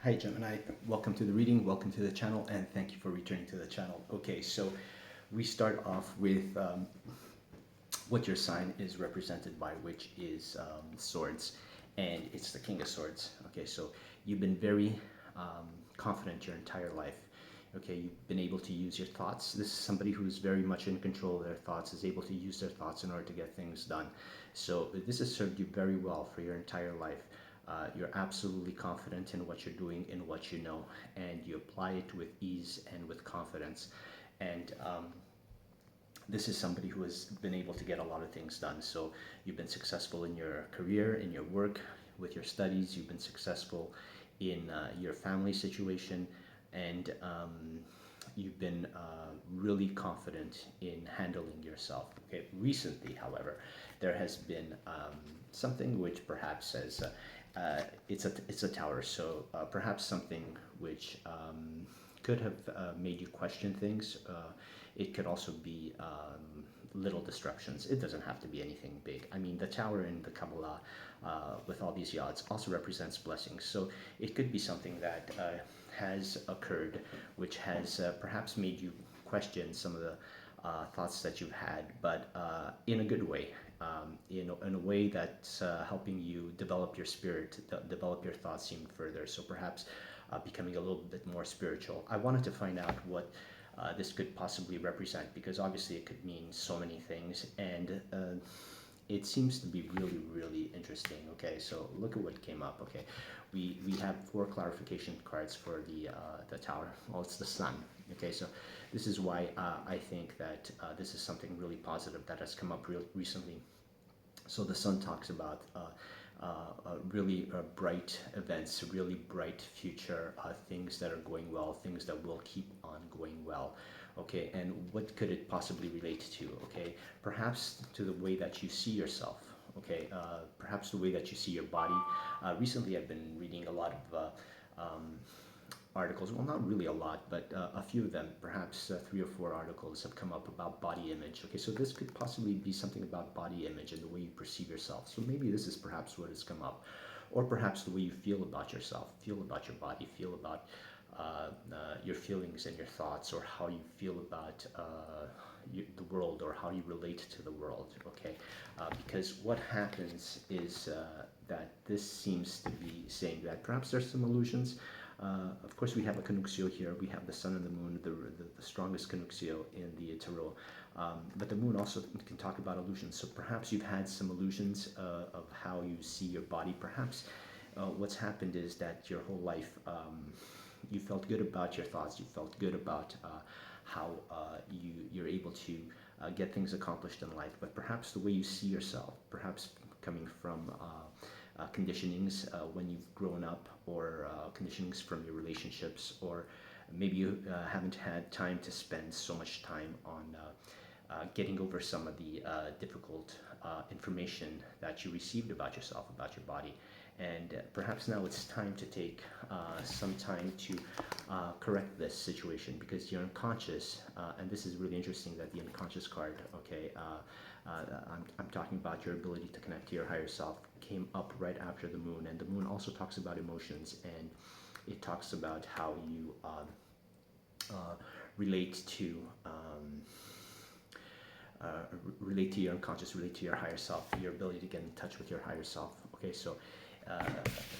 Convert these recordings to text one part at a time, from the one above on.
Hi Gemini, welcome to the reading, welcome to the channel, and thank you for returning to the channel. Okay, so we start off with what your sign is represented by, which is swords, and it's the King of Swords. Okay, so you've been very confident your entire life. Okay, you've been able to use your thoughts. This is somebody who's very much in control of their thoughts, is able to use their thoughts in order to get things done. So this has served you very well for your entire life. You're absolutely confident in what you're doing, in what you know, and you apply it with ease and with confidence. And this is somebody who has been able to get a lot of things done. So you've been successful in your career, in your work, with your studies. You've been successful in your family situation, and you've been really confident in handling yourself. Okay. Recently, however, there has been something which perhaps says it's a tower. So perhaps something which could have made you question things. It could also be little disruptions. It doesn't have to be anything big. I mean, the tower in the Kabbalah, with all these yads, also represents blessings. So it could be something that has occurred, which has perhaps made you question some of the thoughts that you've had, but in a good way, in a way that's helping you develop your spirit, develop your thoughts even further. So perhaps becoming a little bit more spiritual. I wanted to find out what this could possibly represent, because obviously it could mean so many things, and it seems to be really, really interesting. Okay, so look at what came up. Okay, we have four clarification cards for the tower. Well, it's the sun. Okay, so this is why I think that this is something really positive that has come up recently. So the sun talks about really bright events, really bright future, things that are going well, things that will keep on going well. Okay, and what could it possibly relate to? Okay, perhaps to the way that you see yourself. Okay, perhaps the way that you see your body. Recently, I've been reading a lot of articles. Well, not really a lot, but a few of them, perhaps 3 or 4 articles have come up about body image. Okay, so this could possibly be something about body image and the way you perceive yourself. So maybe this is perhaps what has come up, or perhaps the way you feel about yourself, feel about your body, feel about your feelings and your thoughts, or how you feel about the world, or how you relate to the world. Okay, because what happens is that this seems to be saying that perhaps there's some illusions. Of course, we have a conjunction here. We have the sun and the moon, the strongest conjunction in the tarot. But the moon also can talk about illusions. So perhaps you've had some illusions of how you see your body. Perhaps what's happened is that your whole life you felt good about your thoughts. You felt good about how you're able to get things accomplished in life. But perhaps the way you see yourself, perhaps coming from conditionings when you've grown up, or conditionings from your relationships, or maybe you haven't had time to spend so much time on getting over some of the difficult information that you received about yourself, about your body. And perhaps now it's time to take some time to correct this situation, because your unconscious, and this is really interesting that the unconscious card, okay, I'm talking about your ability to connect to your higher self, came up right after the moon. And the moon also talks about emotions, and it talks about how you relate to relate to your unconscious, relate to your higher self, your ability to get in touch with your higher self. Okay, so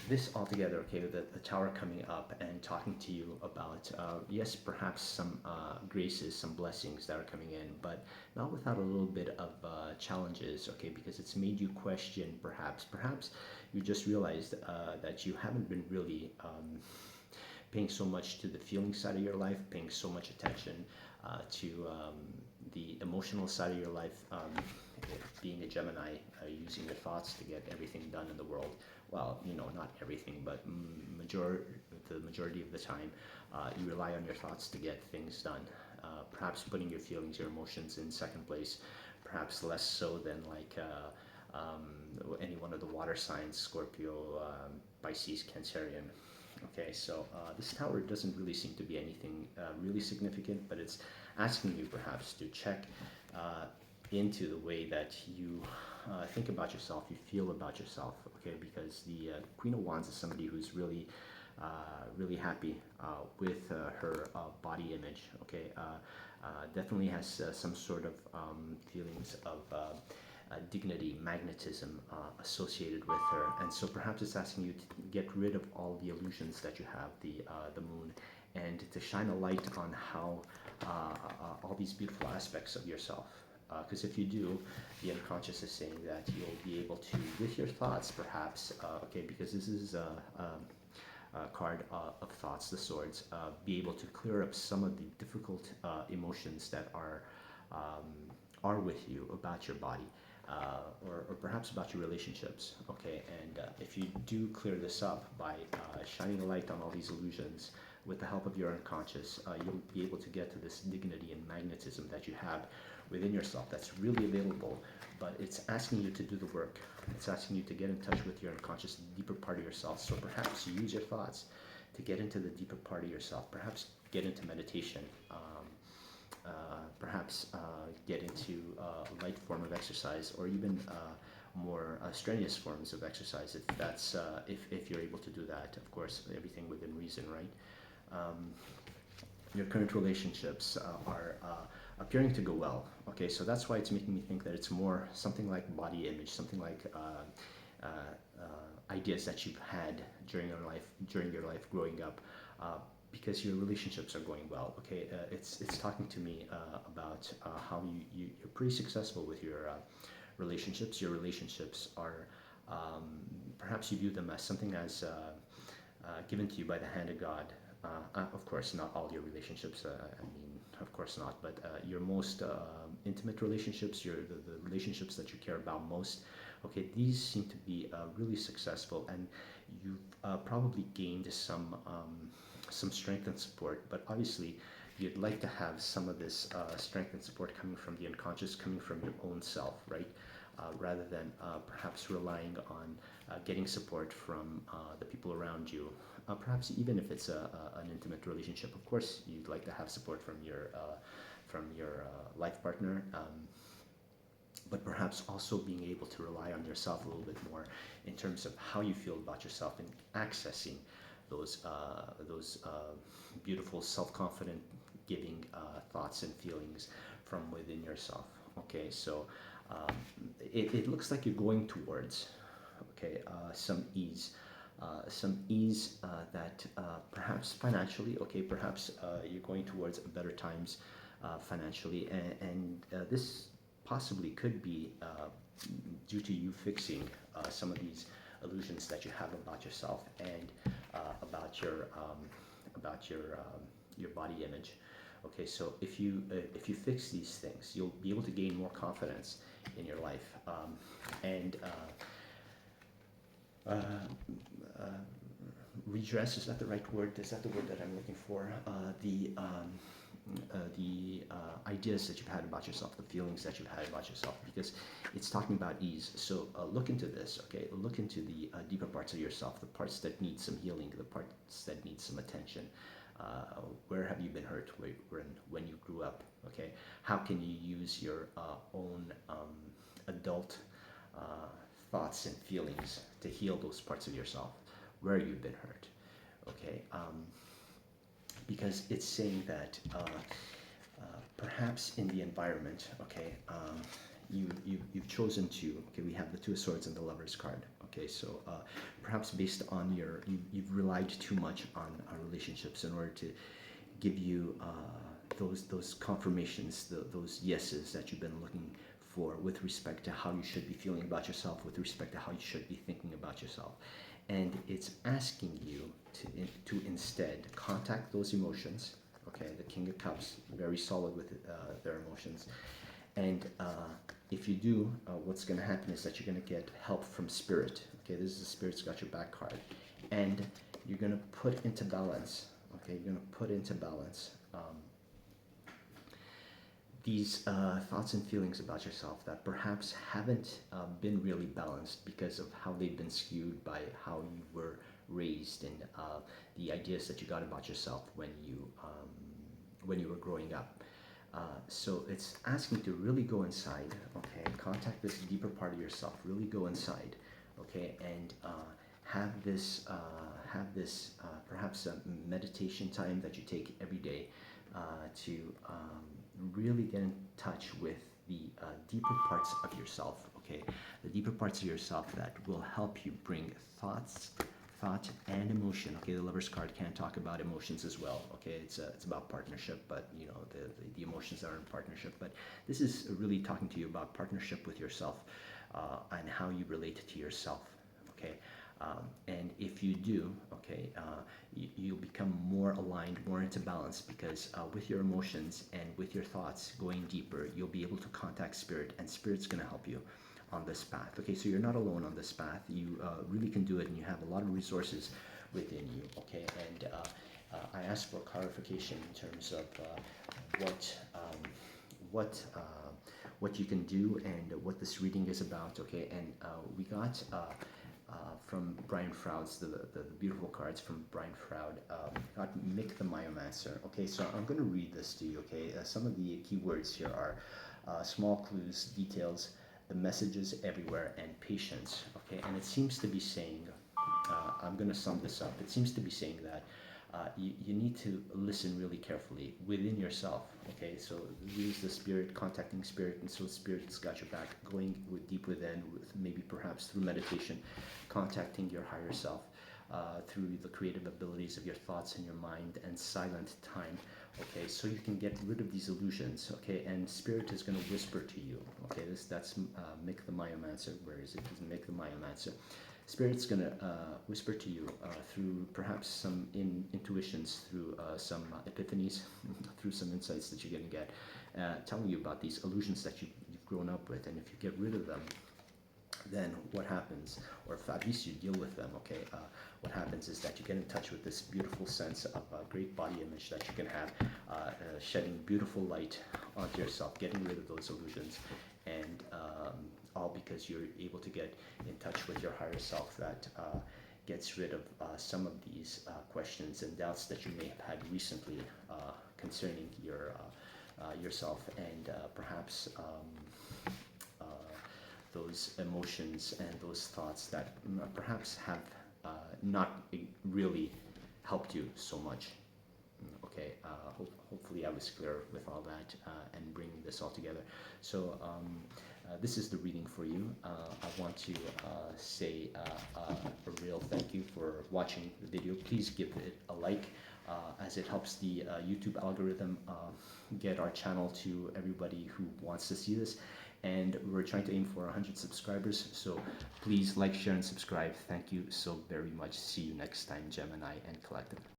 this altogether, okay, the tower coming up and talking to you about, yes, perhaps some graces, some blessings that are coming in, but not without a little bit of challenges, okay, because it's made you question, perhaps you just realized that you haven't been really paying so much to the feeling side of your life, paying so much attention to the emotional side of your life, being a Gemini, using your thoughts to get everything done in the world. Well, not everything, but the majority of the time, you rely on your thoughts to get things done. Perhaps putting your feelings, your emotions in second place, perhaps less so than like any one of the water signs, Scorpio, Pisces, Cancerian. Okay, so this tower doesn't really seem to be anything really significant, but it's asking you perhaps to check into the way that you think about yourself, you feel about yourself. Okay, because the Queen of Wands is somebody who's really really happy with her body image. Okay, definitely has some sort of feelings of dignity, magnetism associated with her, and so perhaps it's asking you to get rid of all the illusions that you have, the moon, and to shine a light on how all these beautiful aspects of yourself. Because if you do, the unconscious is saying that you'll be able to, with your thoughts, perhaps, okay, because this is card of thoughts, the swords, be able to clear up some of the difficult emotions that are with you about your body, or perhaps about your relationships. Okay, and if you do clear this up by shining a light on all these illusions with the help of your unconscious, you'll be able to get to this dignity and magnetism that you have within yourself that's really available, but it's asking you to do the work. It's asking you to get in touch with your unconscious, the deeper part of yourself. So perhaps use your thoughts to get into the deeper part of yourself. Perhaps get into meditation. Perhaps get into a light form of exercise, or even more strenuous forms of exercise. If that's if you're able to do that, of course, everything within reason, right? Your current relationships are appearing to go well. Okay, so that's why it's making me think that it's more something like body image, something like ideas that you've had during your life growing up, because your relationships are going well. Okay, it's talking to me about how you're pretty successful with your relationships. Your relationships are perhaps you view them as something as given to you by the hand of God. Of course, not all your relationships. I mean, of course not. But your most intimate relationships, the relationships that you care about most. Okay, these seem to be really successful, and you've probably gained some strength and support. But obviously, you'd like to have some of this strength and support coming from the unconscious, coming from your own self, right? Rather than perhaps relying on getting support from the people around you. Perhaps even if it's an intimate relationship, of course you'd like to have support from your life partner, but perhaps also being able to rely on yourself a little bit more in terms of how you feel about yourself and accessing those beautiful, self-confident, giving thoughts and feelings from within yourself. Okay, so it looks like you're going towards, okay, some ease. That perhaps financially, okay, perhaps you're going towards better times financially, and this possibly could be due to you fixing some of these illusions that you have about yourself and about your body image. Okay, so if you fix these things, you'll be able to gain more confidence in your life, and redress, is that the right word? Is that the word that I'm looking for? The ideas that you've had about yourself, the feelings that you've had about yourself, because it's talking about ease. So look into this, okay? Look into the deeper parts of yourself, the parts that need some healing, the parts that need some attention. Where have you been hurt when you grew up, okay? How can you use your own adult thoughts and feelings to heal those parts of yourself where you've been hurt, okay? Because it's saying that perhaps in the environment, okay, you've chosen to, okay, we have the Two of Swords and the Lover's card, okay, so perhaps based on you've relied too much on relationships in order to give you those confirmations, those yeses that you've been looking for with respect to how you should be feeling about yourself, with respect to how you should be thinking about yourself. And it's asking you to instead contact those emotions. Okay, the King of Cups, very solid with their emotions. And if you do, what's going to happen is that you're going to get help from Spirit. Okay, this is the Spirit's got your back card. And you're going to put into balance. Okay, you're going to put into balance these thoughts and feelings about yourself that perhaps haven't been really balanced because of how they've been skewed by how you were raised and the ideas that you got about yourself when you were growing up. So it's asking to really go inside, okay, contact this deeper part of yourself, really go inside, okay, and perhaps a meditation time that you take every day to really get in touch with the deeper parts of yourself. Okay, the deeper parts of yourself that will help you bring thought and emotion. Okay, the Lover's card can talk about emotions as well. Okay, it's about partnership, but you know the emotions are in partnership. But this is really talking to you about partnership with yourself and how you relate to yourself. Okay, and if you do, okay, you'll become more aligned, more into balance, because with your emotions and with your thoughts going deeper, you'll be able to contact spirit, and spirit's going to help you on this path. Okay, so you're not alone on this path. You really can do it, and you have a lot of resources within you. Okay, and I asked for clarification in terms of what what you can do and what this reading is about. Okay, and we got from Brian Froud's the beautiful cards from Brian Froud. Got Mick the Myomancer. Okay, so I'm going to read this to you. Okay, some of the keywords here are small clues, details, the messages everywhere, and patience. Okay, and it seems to be saying, I'm going to sum this up. It seems to be saying that you need to listen really carefully within yourself. Okay, so use the spirit, contacting spirit, and so spirit's got your back, going deep within, with maybe perhaps through meditation, contacting your higher self. Through the creative abilities of your thoughts and your mind and silent time. Okay, so you can get rid of these illusions. Okay, and spirit is going to whisper to you. Okay, that's Mick the Myomancer. Where is it? It's Mick the Myomancer. Spirit's going to whisper to you through perhaps some intuitions, through some epiphanies, through some insights that you're going to get, telling you about these illusions that you've grown up with, and if you get rid of them, then what happens, or if at least you deal with them, okay, what happens is that you get in touch with this beautiful sense of great body image that you can have, shedding beautiful light onto yourself, getting rid of those illusions, and all because you're able to get in touch with your higher self that gets rid of some of these questions and doubts that you may have had recently concerning yourself, and perhaps those emotions and those thoughts that perhaps have not really helped you so much. Okay, hopefully I was clear with all that and bringing this all together. So this is the reading for you. I want to say a real thank you for watching the video. Please give it a like as it helps the YouTube algorithm get our channel to everybody who wants to see this. And we're trying to aim for 100 subscribers, so please like, share, and subscribe. Thank you so very much. See you next time, Gemini and Collective.